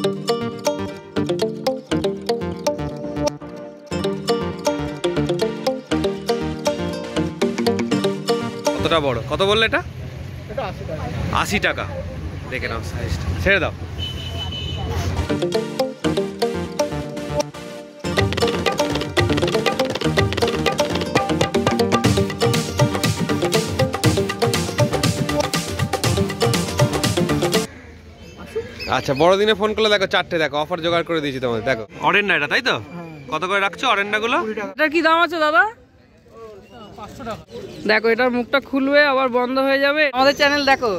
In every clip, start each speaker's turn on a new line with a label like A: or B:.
A: কতটা বড়, কত বললে এটা? 80 টাকা। দেখে নাও সাইজটা, ছেড়ে দাও। আচ্ছা, বড়দিনে ফোন করলে দেখো 4টে, দেখো অফার জোগাড় করে দিয়েছি তোমাদের। দেখো অরেন্ডা, এটা তাই তো? কত করে রাখছো অরেন্ডা গুলো?
B: এটা কি দাম আছে দাদা? 500 টাকা। দেখো এটার মুখটা খুলবে আবার বন্ধ হয়ে যাবে। আমাদের চ্যানেল দেখো,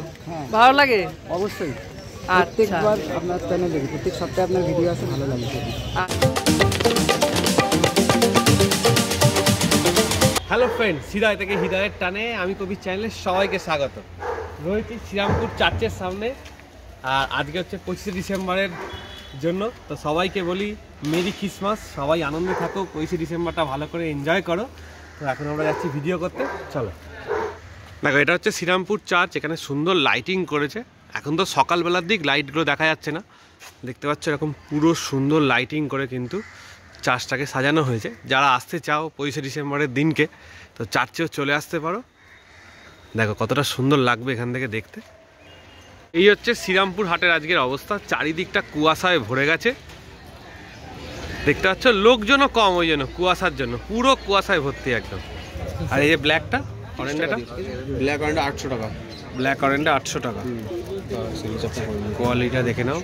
B: ভালো লাগে
C: অবশ্যই। প্রত্যেকবার আপনার চ্যানেল দেখি, প্রত্যেক সপ্তাহে আপনার ভিডিও আসে, ভালো লাগে।
A: হ্যালো ফ্রেন্ড, হৃদয় থেকে হৃদয়ের টানে আমি কবির চ্যানেলে সবাইকে স্বাগত। রয়েছি শ্রীরামপুর চার্চের সামনে, আর আজকে হচ্ছে 25শে ডিসেম্বরের জন্য। তো সবাইকে বলি মেরি ক্রিসমাস, সবাই আনন্দে থাকো, 25শে ডিসেম্বরটা ভালো করে এনজয় করো। তো এখন আমরা যাচ্ছি ভিডিও করতে, চলো। দেখো এটা হচ্ছে শ্রীরামপুর চার্চ, এখানে সুন্দর লাইটিং করেছে। এখন তো সকালবেলার দিক লাইটগুলো দেখা যাচ্ছে না, দেখতে পাচ্ছ এরকম পুরো সুন্দর লাইটিং করে কিন্তু চার্চটাকে সাজানো হয়েছে। যারা আসতে চাও 25শে ডিসেম্বরের দিনকে, তো চার্চেও চলে আসতে পারো। দেখো কতটা সুন্দর লাগবে এখান থেকে দেখতে। এই হচ্ছে শ্রীরামপুর হাটের আজকের অবস্থা, চারিদিকটা কুয়াশায় ভরে গেছে, দেখতে পাচ্ছ। লোকজনও কম, ওই জন্য কুয়াশার জন্য পুরো কুয়াশায় ভর্তি একদম। আর এই যে ব্ল্যাকটা অরেন্ডাটা,
C: ব্ল্যাক অরেন্ডা 800 টাকা।
A: ব্ল্যাক অরেন্ডা 800 টাকা। কোয়ালিটিটা দেখে নাও,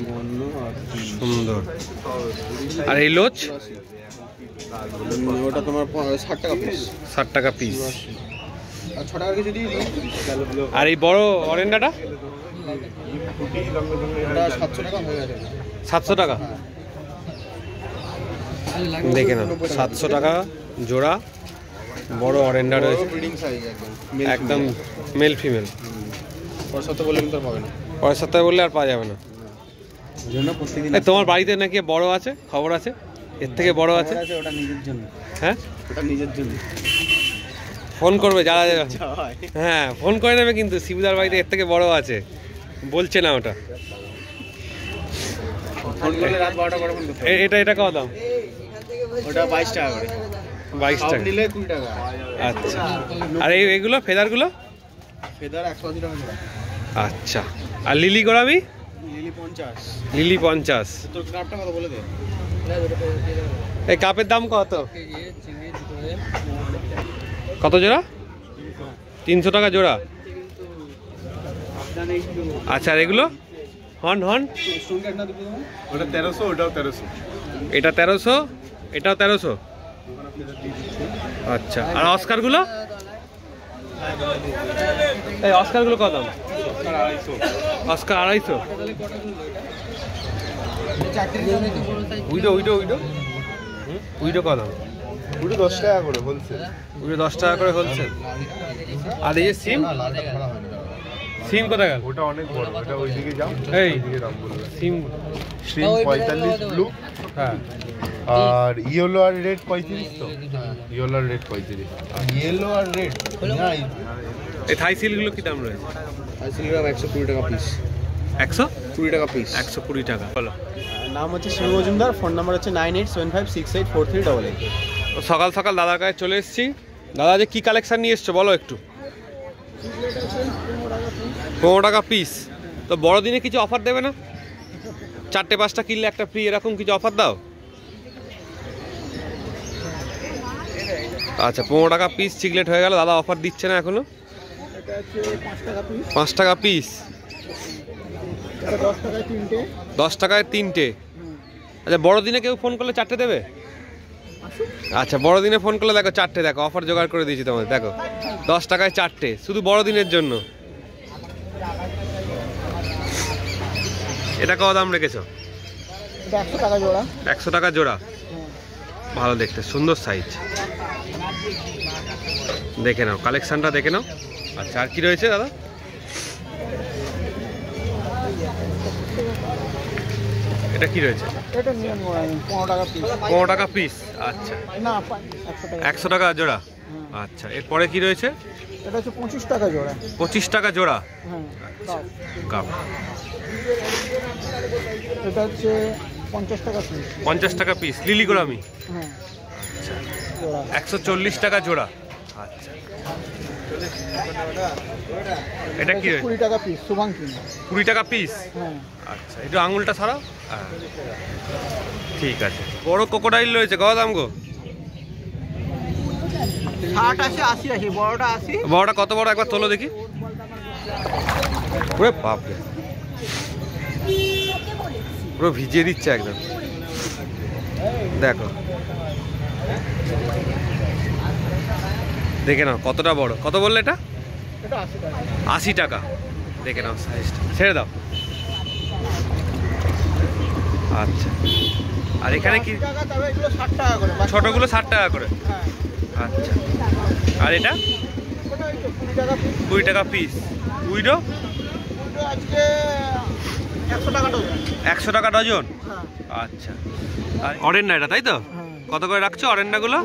A: সুন্দর। আর এই লোচ
C: ওটা তোমার 60 টাকা পিস।
A: 60 টাকা পিস।
C: আর 6 টাকা কেজি দিয়ে দিই।
A: আর এই বড় অরেন্ডাটা
C: ওটা 700 টাকা হয়ে গেছে।
A: 700 টাকা দেখে নাও, 700 টাকা জোড়া বড় অরেন্ডা রয়েছে,
C: ব্রিডিং সাইজ
A: একদম মেল ফিমেল।
C: পরের সপ্তাহে বললে কিন্তু আর পাবে না।
A: পরের সপ্তাহে বললে আর পাওয়া যাবে না।
C: জন্য প্রত্যেকদিন
A: তোমার বাড়িতে নাকি বড় আছে, খবর আছে এর থেকে বড় আছে?
C: ওটা নিজের জন্য।
A: হ্যাঁ,
C: ওটা নিজের জন্য।
A: ফোন করবে যারা, হ্যাঁ ফোন করে নেবে কিন্তু, শিবুদার বাড়িতে এর থেকে বড় আছে বলছে না ওটা।
C: ফোন করলে রাত 12টা করে ফোন করতে।
A: এটা কত দাম?
C: ওটা 22 টাকা করে।
A: 22 টাকা
C: নিলে 20 টাকা।
A: আচ্ছা। আর এইগুলো ফেদারগুলো?
C: ফেদার 180 টাকা জোড়া।
A: আচ্ছা। আর লিলি গোলামি?
C: লিলি 50।
A: লিলি 50।
C: তোর কাপটা কত বলে দে।
A: এই কাপের দাম কত? কত জোড়া? 300 টাকা জোড়া। আচ্ছা, আর এগুলো হন?
C: ওটা 1300, ওটাও 1300।
A: এটা 1300, এটাও 1300। আচ্ছা। আর অস্কারগুলো? এই অস্কারগুলো কত দাম? অস্কার 250। উইডো কত দাম?
C: ওটা 10 টাকা করে হোলসেল।
A: উইডো 10 টাকা করে হোলসেল। আর এই যে সিম কোথায় গেল?
C: ওটা অনেক বড়, ওটা ওইদিকে যাও।
A: এই
C: দাম বলবে।
A: সিম
C: 45 ব্লু।
A: হ্যাঁ।
C: আর ইয়েলো আর রেড 35 তো। ইয়েলো আর রেড 35। ইয়েলো আর রেড না।
A: এই থাই সিলগুলো কি দাম রয়েছে?
C: আসলে 120 টাকা পিস।
A: 120
C: টাকা পিস।
A: 120 টাকা। বলো।
C: নাম হচ্ছে শিবু মজুমদার, ফোন নাম্বার হচ্ছে 9875684388।
A: সকাল সকাল দাদার কাছে চলে এসেছি। দাদা যে কি কালেকশন নিয়ে এসছো বলো একটু। 15 টাকা পিস। তো বড়দিনে কিছু অফার দেবে না? 4টে 5টা কিনলে একটা ফ্রি, এরকম কিছু অফার দাও। আচ্ছা, 15 টাকা পিস চিকলেট হয়ে গেল। দাদা অফার দিচ্ছে না এখনো। 5 টাকা পিস। 10 টাকায় 3টে। আচ্ছা, বড়দিনে কেউ ফোন করলে 4টে দেবে? আচ্ছা, বড়দিনে ফোন করলে দেখো 4টে, দেখো অফার জোগাড় করে দিয়েছি তোমাদের। দেখো 10 টাকায় 4টে, শুধু বড়দিনের জন্য। এটা কত দাম রেখেছো?
C: 100 টাকা জোড়া।
A: 100 টাকা জোড়া। ভালো দেখতে, সুন্দর সাইজ। দেখে নাও কালেকশনটা, দেখে নাও। আচ্ছা, আর কি রয়েছে দাদা? এটা কি রয়েছে?
C: এটা নিয়ে 15 টাকা পিস।
A: 15 টাকা পিস। আচ্ছা,
C: না
A: 100 টাকা জোড়া। আচ্ছা, এরপরে কি রয়েছে?
D: এটা হচ্ছে 25 টাকা জোড়া।
A: 25 টাকা জোড়া।
D: হ্যাঁ
A: কাপ
D: এটা হচ্ছে 50 টাকা পিস।
A: 50 টাকা পিস লিলি গোলামি।
D: হ্যাঁ
A: আচ্ছা
D: জোড়া
A: 140 টাকা জোড়া। আচ্ছা এটা কি
D: 20 টাকা পিস শুভাঙ্কি।
A: 20 টাকা পিস।
D: হ্যাঁ
A: আচ্ছা একটু আঙুলটা ছাড়াও। ঠিক আছে। বড় ক্রোকোডাইল রয়েছে, কত দাম গো?
D: 60 আছে 80 আছে, বড়টা 80।
A: বড়টা কত বড় একবার তোলো দেখি। ওরে বাপ রে, পুরো ভিজিয়ে দিচ্ছে একদম। দেখো দেখে নাও কতটা বড়। কত বললে এটা?
D: এটা 80 টাকা।
A: 80 টাকা। দেখে নাও সাইজটা, ছেড়ে দাও। আচ্ছা আর এখানে কি?
D: 80 টাকা, তবে এগুলো 60 টাকা করে।
A: ছোটগুলো 60 টাকা করে।
D: হ্যাঁ
A: আচ্ছা আর এটা
D: ওটা এই তো 20 টাকা পিস।
A: 20 টাকা পিস। উইডো
D: ওটা আজকে 100 টাকা ডজন।
A: 100 টাকা ডজন।
D: হ্যাঁ
A: আচ্ছা আর অরেন্ডা এটা, তাই তো?
D: হ্যাঁ
A: কত করে রাখছো অরেন্ডাগুলো?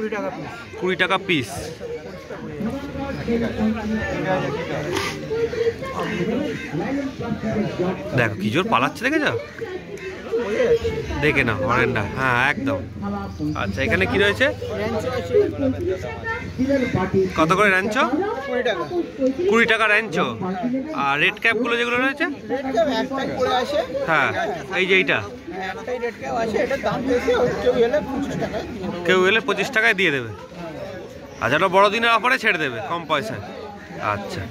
D: 20 টাকা পিস।
A: 20 টাকা পিস। দেখো কি জোর পালাচ্ছে, দেখেছো? দেখে নাও অরেন্ডা। হ্যাঁ একদম। আচ্ছা এখানে কি রয়েছে?
D: র্যাঞ্চো আছে
A: কত করে র্যাঞ্চো?
D: 20 টাকা।
A: 20 টাকা র্যাঞ্চো। আর রেড ক্যাপগুলো যেগুলো রয়েছে?
D: রেড ক্যাপ একটাই পড়ে আছে।
A: হ্যাঁ এই যে এইটা,
D: একটাই রেড ক্যাপ আছে, এটার দাম বেশি। কেউ এলে 25 টাকা।
A: কেউ এলে 25 টাকায় দিয়ে দেবে। আচ্ছা ওটা বড়দিনের অফারে ছেড়ে দেবে কম পয়সায়। আচ্ছা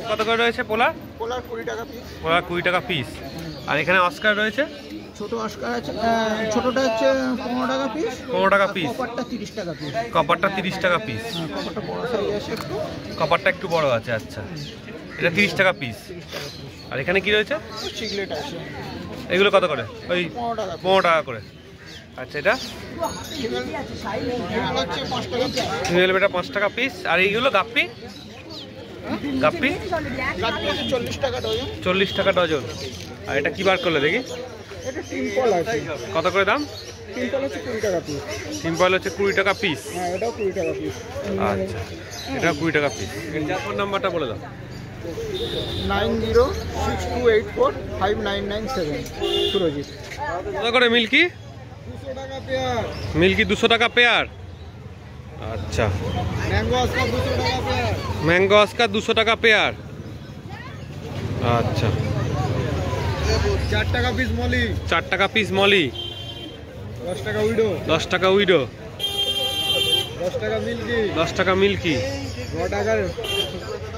A: কত করে রয়েছে পোলা?
D: পোলার 20 টাকা পিস।
A: পোলা 20 টাকা পিস। আর এখানে অস্কার রয়েছে?
D: ছোট অস্কার আছে, ছোটটা হচ্ছে 15 টাকা পিস।
A: 15 টাকা পিস।
D: কপারটা 30 টাকা পিস।
A: কপারটা 30 টাকা পিস।
D: হ্যাঁ কপারটা বড় সাইজ আছে একটু।
A: কপারটা একটু বড় আছে। আচ্ছা এটা 30 টাকা পিস। আর এখানে কি রয়েছে?
D: চিকলেট আছে,
A: এগুলো কত করে? ওই
D: 15 টাকা।
A: 15 টাকা করে। আচ্ছা এটা
D: এগুলো হচ্ছে 5 টাকা পিস।
A: ফিমেল বেটা 5 টাকা পিস। আর এইগুলো গাপ্পি? গাপ্পি
D: গাপ্পি আছে 40 টাকা ডজন।
A: 40 টাকা ডজন। আর এটা কি বার করলে দেখি?
D: এটা টিম্পল আছে।
A: কত করে দাম?
D: টিম্পল হচ্ছে 20 টাকা পিস।
A: সিম্পল হচ্ছে 20 টাকা পিস।
D: হ্যাঁ এটাও 20 টাকা পিস।
A: আচ্ছা এটা 20 টাকা পিস। এর ফোন নাম্বারটা বলে দাও।
D: 9062845997 সুরজিৎ।
A: কত করে মিল্কি?
D: 200 টাকা পেয়ার।
A: মিল্কি 200 টাকা পেয়ার। আচ্ছা
D: ম্যাঙ্গো আজকাল 200 টাকা পেয়ার।
A: ম্যাঙ্গো আস্কার 200 টাকা পেয়ার। আচ্ছা
D: 4 টাকা পিস মলি।
A: 4 টাকা পিস মলি।
D: 10 টাকা উইডো।
A: 10 টাকা উইডো।
D: 10 টাকা মিল্কি।
A: 10 টাকা মিল্কি।
D: 9 টাকার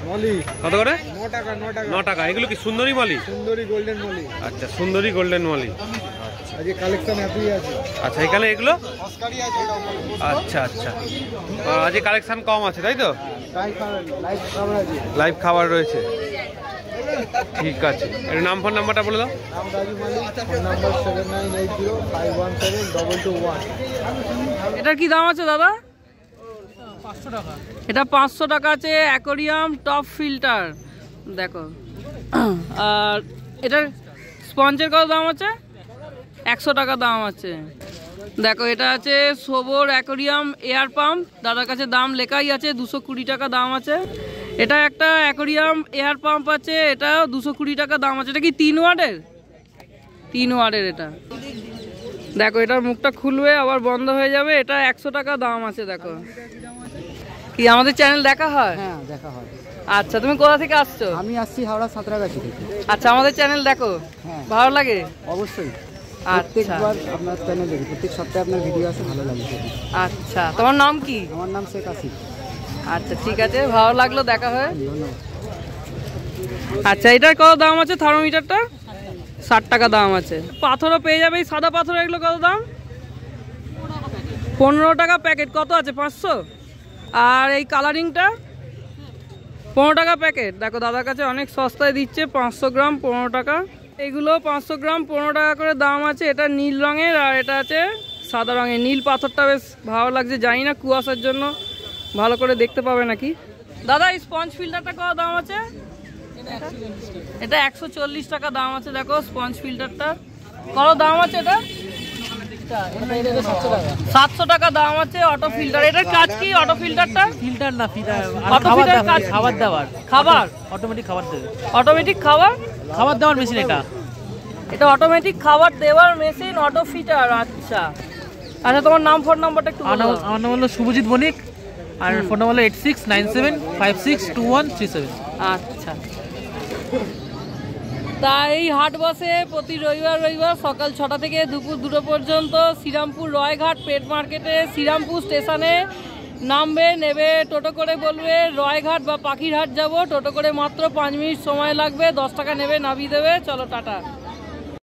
D: মলি।
A: কত করে?
D: 9 টাকা 9 টাকা।
A: 9 টাকা। এগুলো কি সুন্দরী মলি?
D: সুন্দরী গোল্ডেন মলি।
A: আচ্ছা সুন্দরী গোল্ডেন মলি।
D: আজকে কালেকশন এতই আছে।
A: আচ্ছা এখানে এগুলো?
D: অস্কারই আছে এটা।
A: আচ্ছা আচ্ছা আজকে কালেকশন কম আছে তাই তো?
D: লাইভ খাবার আছে।
A: লাইভ খাবার রয়েছে। ঠিক আছে এর নাম ফোন নাম্বারটা বলে দাও।
D: নাম রাজু মালিক, ফোন নাম্বার 7980517221।
B: এটা কি দাম আছে দাদা? 500 টাকা। এটা 500 টাকা আছে। অ্যাকোরিয়াম টপ ফিল্টার দেখো। আর এটার স্পঞ্জের কত দাম আছে? 100 টাকা দাম আছে। দেখো এটা আছে সোবর অ্যাকোরিয়াম এয়ার পাম্প, দাদার কাছে দাম লেখাই আছে, 220 টাকা দাম আছে। এটা একটা অ্যাকোরিয়াম এয়ার পাম্প আছে, এটা 220 টাকা দাম আছে। এটা কি 3 ওয়ার্ডের? 3 ওয়ার্ডের এটা। দেখো এটার মুখটা খুলবে আবার বন্ধ হয়ে যাবে। এটা 100 টাকা দাম আছে। দেখো কি আমাদের চ্যানেল দেখা হয়?
D: হ্যাঁ দেখা হয়।
B: আচ্ছা তুমি কোথা থেকে আসছো?
D: আমি আসছি হাওড়া সাঁতরাগাছি থেকে।
B: আচ্ছা আমাদের চ্যানেল দেখো?
D: হ্যাঁ
B: ভালো লাগে?
D: অবশ্যই।
B: আচ্ছা
D: প্রত্যেকবার আপনার চ্যানেল দেখি, প্রত্যেক সপ্তাহে আপনার ভিডিও আসে, ভালো লাগে।
B: আচ্ছা তোমার নাম কি?
D: আমার নাম শেখ আসিফ।
B: আচ্ছা ঠিক আছে, ভালো লাগলো, দেখা হয়।
D: ধন্যবাদ।
B: আচ্ছা এটার কত দাম আছে? থার্মোমিটারটা 60 টাকা দাম আছে। পাথরও পেয়ে যাবে, এই সাদা পাথর এগুলো কত দাম? 15 টাকা প্যাকেট। কত আছে? 500। আর এই কালারিংটা 15 টাকা প্যাকেট। দেখো দাদার কাছে অনেক সস্তায় দিচ্ছে, 500 গ্রাম 15 টাকা। এগুলো 500 গ্রাম 15 টাকা করে দাম আছে। এটা নীল রঙের আর এটা আছে সাদা রঙের। নীল পাথরটা বেশ ভালো লাগছে, জানি না কুয়াশার জন্য ভালো করে দেখতে পাবে নাকি। দাদা এই স্পঞ্জ ফিল্টারটা কত দাম আছে? এটা 140 টাকা দাম আছে। দেখো স্পঞ্জ ফিল্টারটা কত দাম আছে? এটা 700 টাকা দাম আছে অটো ফিল্টার। এটার কাজ কি অটো ফিল্টারটা?
E: ফিল্টার না, ফিল্টার
B: অটো ফিল্টার কাজ
E: খাবার দাবার,
B: খাবার
E: অটোমেটিক খাবার দেবে,
B: অটোমেটিক খাবার
E: দেওয়ার মেশিন এটা।
B: এটা অটোমেটিক খাবার দেওয়ার মেশিন অটো ফিল্টার। আচ্ছা আচ্ছা, তোমার নাম ফোন নাম্বারটা একটু বলো।
E: আমার নাম হলো শুভজিৎ বণিক, আর ফোন নাম্বার হলো 8697562137।
B: আচ্ছা, তাই এই হাট বসে প্রতি রবিবার সকাল 6টা থেকে দুপুর 2টো পর্যন্ত শ্রীরামপুর রয়ঘাট পেট মার্কেটে শ্রীরামপুর স্টেশনে নামবে, নেবে টোটো করে, বলবে রয়ঘাট বা পাখিরহাট যাব, টোটো করে মাত্র 5 মিনিট সময় লাগবে, 10 টাকা নেবে, নামিয়ে দেবে। চলো টাটা।